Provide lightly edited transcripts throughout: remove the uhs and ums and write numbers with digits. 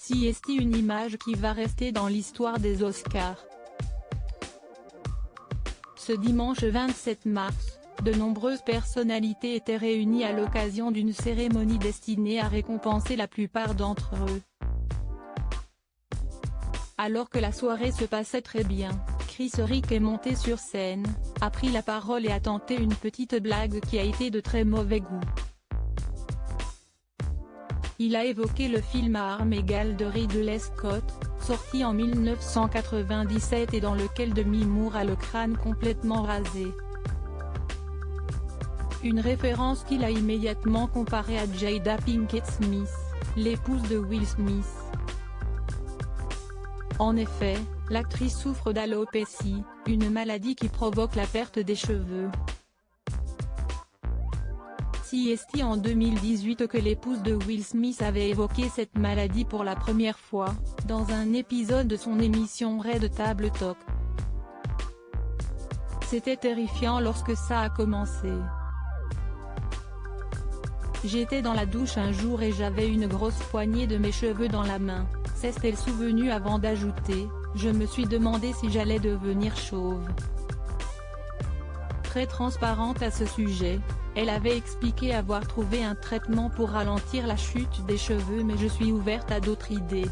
Si est une image qui va rester dans l'histoire des Oscars. Ce dimanche 27 mars, de nombreuses personnalités étaient réunies à l'occasion d'une cérémonie destinée à récompenser la plupart d'entre eux. Alors que la soirée se passait très bien, Chris Rock est monté sur scène, a pris la parole et a tenté une petite blague qui a été de très mauvais goût. Il a évoqué le film à armes égales de Ridley Scott, sorti en 1997 et dans lequel Demi Moore a le crâne complètement rasé. Une référence qu'il a immédiatement comparée à Jada Pinkett Smith, l'épouse de Will Smith. En effet, l'actrice souffre d'alopécie, une maladie qui provoque la perte des cheveux. C'est en 2018 que l'épouse de Will Smith avait évoqué cette maladie pour la première fois, dans un épisode de son émission Red Table Talk. C'était terrifiant lorsque ça a commencé. J'étais dans la douche un jour et j'avais une grosse poignée de mes cheveux dans la main, s'est-elle souvenue avant d'ajouter, je me suis demandé si j'allais devenir chauve. Très transparente à ce sujet, elle avait expliqué avoir trouvé un traitement pour ralentir la chute des cheveux mais je suis ouverte à d'autres idées.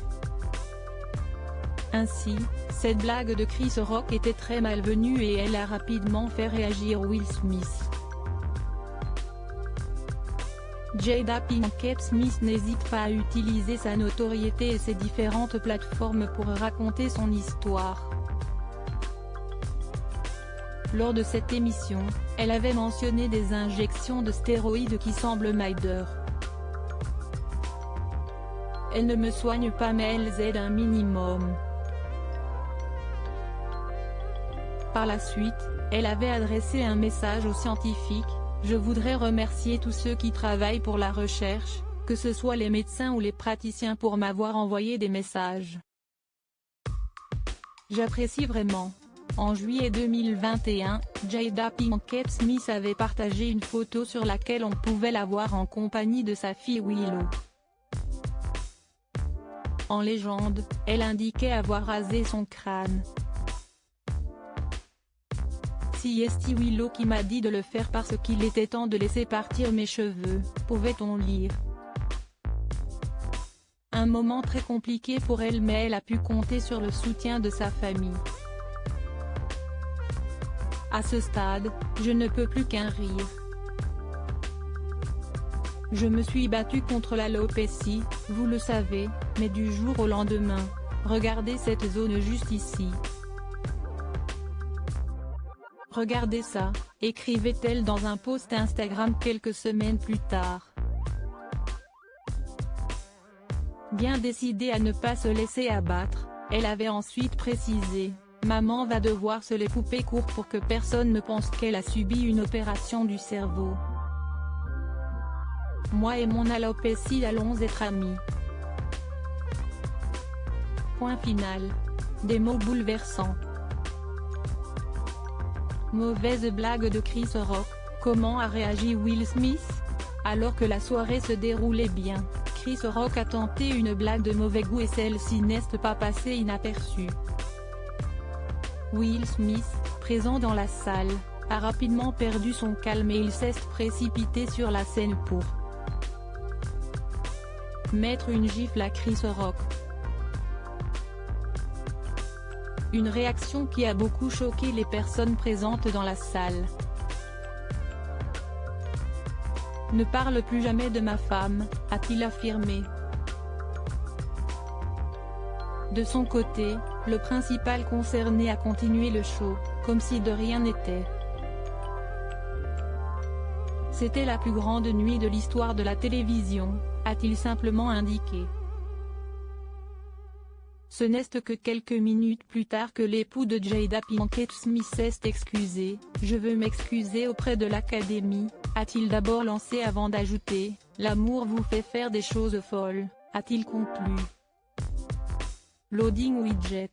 Ainsi, cette blague de Chris Rock était très malvenue et elle a rapidement fait réagir Will Smith. Jada Pinkett Smith n'hésite pas à utiliser sa notoriété et ses différentes plateformes pour raconter son histoire. Lors de cette émission, elle avait mentionné des injections de stéroïdes qui semblent m'aider. Elles ne me soignent pas mais elles aident un minimum. Par la suite, elle avait adressé un message aux scientifiques. Je voudrais remercier tous ceux qui travaillent pour la recherche, que ce soit les médecins ou les praticiens pour m'avoir envoyé des messages. J'apprécie vraiment. En juillet 2021, Jada Pinkett Smith avait partagé une photo sur laquelle on pouvait la voir en compagnie de sa fille Willow. En légende, elle indiquait avoir rasé son crâne. C'est Willow qui m'a dit de le faire parce qu'il était temps de laisser partir mes cheveux, pouvait-on lire. Un moment très compliqué pour elle mais elle a pu compter sur le soutien de sa famille. À ce stade, je ne peux plus qu'un rire. Je me suis battue contre l'alopécie, vous le savez, mais du jour au lendemain, regardez cette zone juste ici. Regardez ça, écrivait-elle dans un post Instagram quelques semaines plus tard. Bien décidée à ne pas se laisser abattre, elle avait ensuite précisé. Maman va devoir se les couper court pour que personne ne pense qu'elle a subi une opération du cerveau. Moi et mon alopécie allons être amis. Point final. Des mots bouleversants. Mauvaise blague de Chris Rock, comment a réagi Will Smith? Alors que la soirée se déroulait bien, Chris Rock a tenté une blague de mauvais goût et celle-ci n'est pas passée inaperçue. Will Smith, présent dans la salle, a rapidement perdu son calme et il s'est précipité sur la scène pour mettre une gifle à Chris Rock. Une réaction qui a beaucoup choqué les personnes présentes dans la salle. Ne parle plus jamais de ma femme, a-t-il affirmé. De son côté, le principal concerné a continué le show, comme si de rien n'était. C'était la plus grande nuit de l'histoire de la télévision, a-t-il simplement indiqué. Ce n'est que quelques minutes plus tard que l'époux de Jada Pinkett Smith s'est excusé. Je veux m'excuser auprès de l'Académie, a-t-il d'abord lancé avant d'ajouter, l'amour vous fait faire des choses folles, a-t-il conclu. Loading widget.